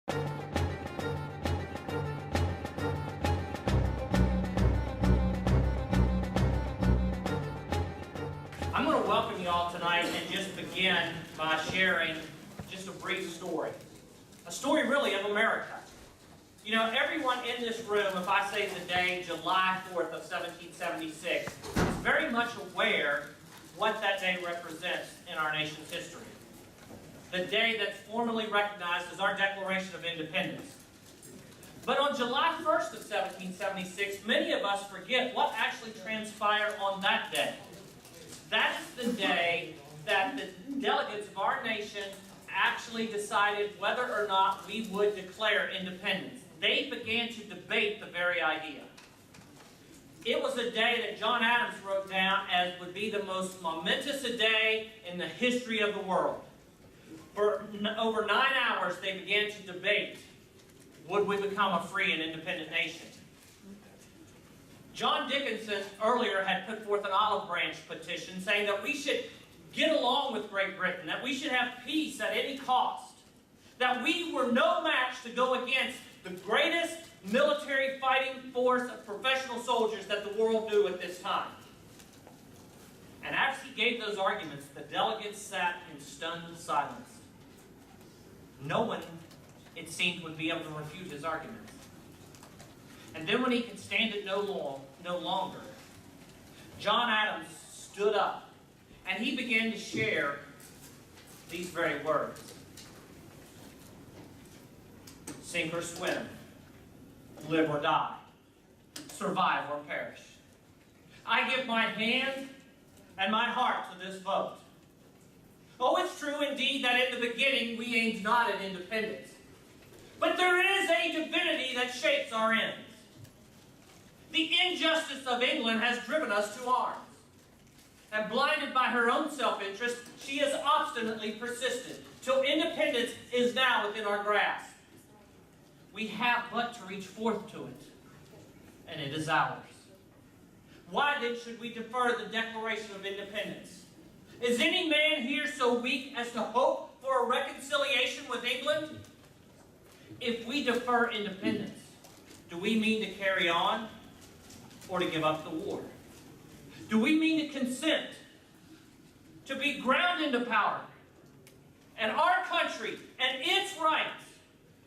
I'm going to welcome you all tonight and just begin by sharing just a brief story. A story really of America. You know, everyone in this room, if I say the day July 4th of 1776, is very much aware what that day represents in our nation's history. The day that's formally recognized as our Declaration of Independence. But on July 1st of 1776, many of us forget what actually transpired on that day. That is the day that the delegates of our nation actually decided whether or not we would declare independence. They began to debate the very idea. It was a day that John Adams wrote down as would be the most momentous day in the history of the world. For over 9 hours they began to debate, would we become a free and independent nation? John Dickinson earlier had put forth an olive branch petition saying that we should get along with Great Britain, that we should have peace at any cost, that we were no match to go against the greatest military fighting force of professional soldiers that the world knew at this time. And as he gave those arguments, the delegates sat in stunned silence. No one, it seemed, would be able to refute his arguments. And then when he could stand it no longer, John Adams stood up and he began to share these very words. Sink or swim, live or die, survive or perish. I give my hand and my heart to this vote. Oh, it's true indeed that in the beginning we aimed not at independence. But there is a divinity that shapes our ends. The injustice of England has driven us to arms. And blinded by her own self-interest, she has obstinately persisted, till independence is now within our grasp. We have but to reach forth to it, and it is ours. Why then should we defer the Declaration of Independence? Is any man here so weak as to hope for a reconciliation with England? If we defer independence, do we mean to carry on or to give up the war? Do we mean to consent to be ground into power and our country and its rights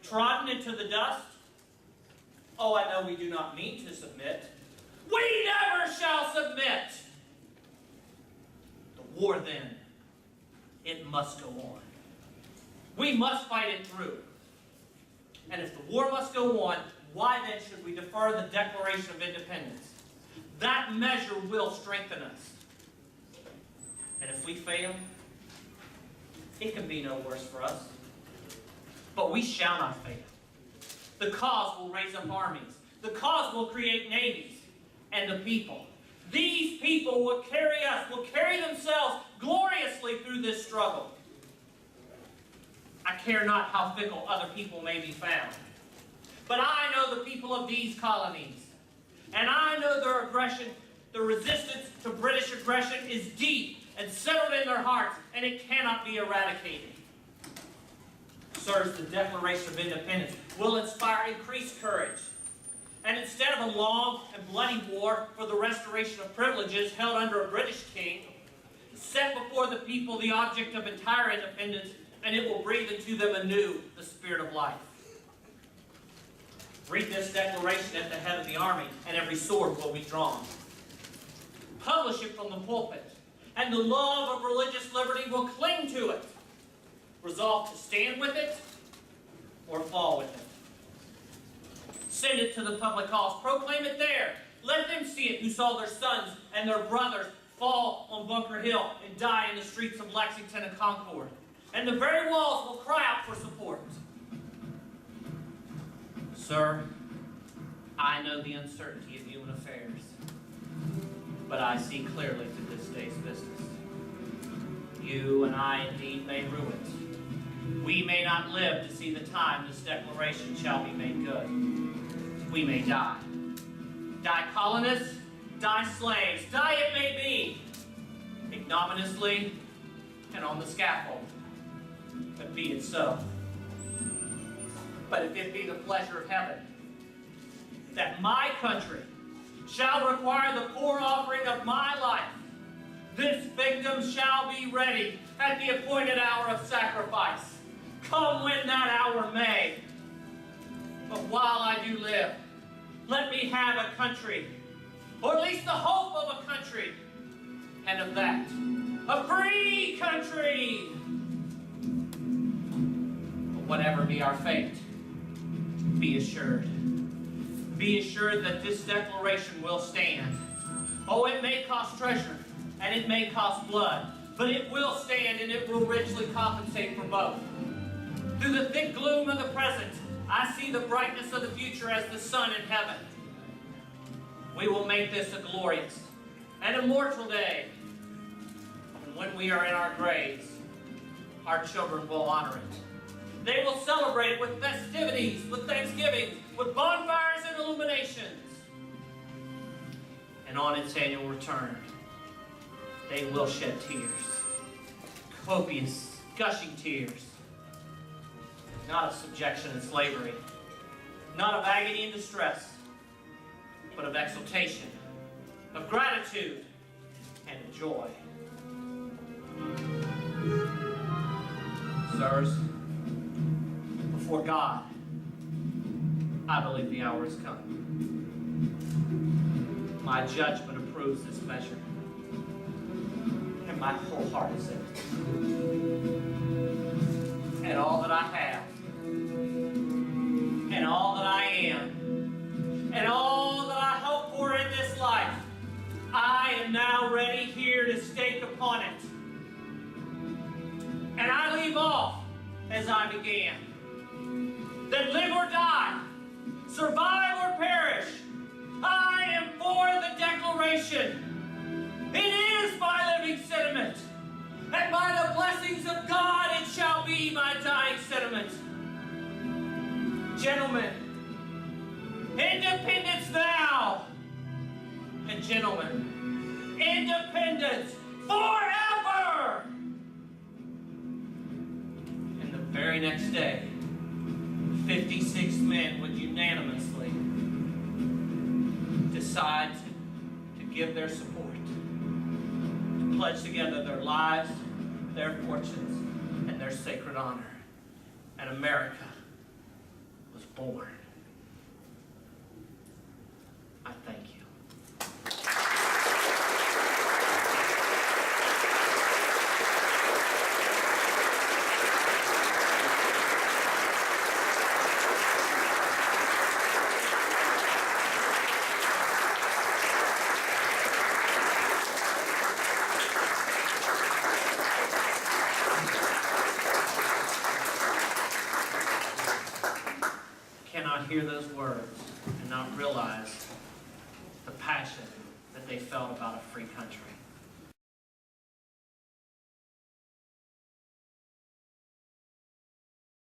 trodden into the dust? Oh, I know we do not mean to submit. We never shall submit! The war, then, it must go on. We must fight it through. And if the war must go on, why then should we defer the Declaration of Independence? That measure will strengthen us. And if we fail, it can be no worse for us. But we shall not fail. The cause will raise up armies. The cause will create navies. And the people. These people will carry us, will carry themselves gloriously through this struggle. I care not how fickle other people may be found. But I know the people of these colonies. And I know their aggression, the resistance to British aggression is deep and settled in their hearts, and it cannot be eradicated. Sirs, the Declaration of Independence will inspire increased courage. And instead of a long and bloody war for the restoration of privileges held under a British king, set before the people the object of entire independence, and it will breathe into them anew the spirit of life. Read this declaration at the head of the army, and every sword will be drawn. Publish it from the pulpit, and the love of religious liberty will cling to it. Resolve to stand with it or fall with it. Send it to the public halls. Proclaim it there. Let them see it who saw their sons and their brothers fall on Bunker Hill and die in the streets of Lexington and Concord. And the very walls will cry out for support. Sir, I know the uncertainty of human affairs, but I see clearly to this day's business. You and I indeed may rue it. We may not live to see the time this declaration shall be made good. We may die. Die colonists, die slaves, die it may be, ignominiously and on the scaffold. But be it so. But if it be the pleasure of heaven that my country shall require the poor offering of my life, this victim shall be ready at the appointed hour of sacrifice, come when that hour may. But while I do live, let me have a country, or at least the hope of a country, and of that, a free country. But whatever be our fate, be assured that this declaration will stand. Oh, it may cost treasure, and it may cost blood, but it will stand, and it will richly compensate for both. Through the thick gloom of the present, I see the brightness of the future as the sun in heaven. We will make this a glorious and immortal day. And when we are in our graves, our children will honor it. They will celebrate it with festivities, with thanksgiving, with bonfires and illuminations. And on its annual return, they will shed tears, copious, gushing tears, not of subjection and slavery, not of agony and distress, but of exultation, of gratitude, and of joy. Sirs, before God, I believe the hour has come. My judgment approves this measure, and my whole heart is in it. And all that I have, and all that I am, and all that I hope for in this life, I am now ready here to stake upon it. And I leave off as I began. That live or die, survive or perish, I am for the declaration. It is my living sentiment, and by the blessings of God it shall be my dying sentiment. Gentlemen, independence now! And gentlemen, independence forever! And the very next day, 56 men would unanimously decide to give their support, to pledge together their lives, their fortunes, and their sacred honor. And America was born. I thank you. Hear those words and not realize the passion that they felt about a free country.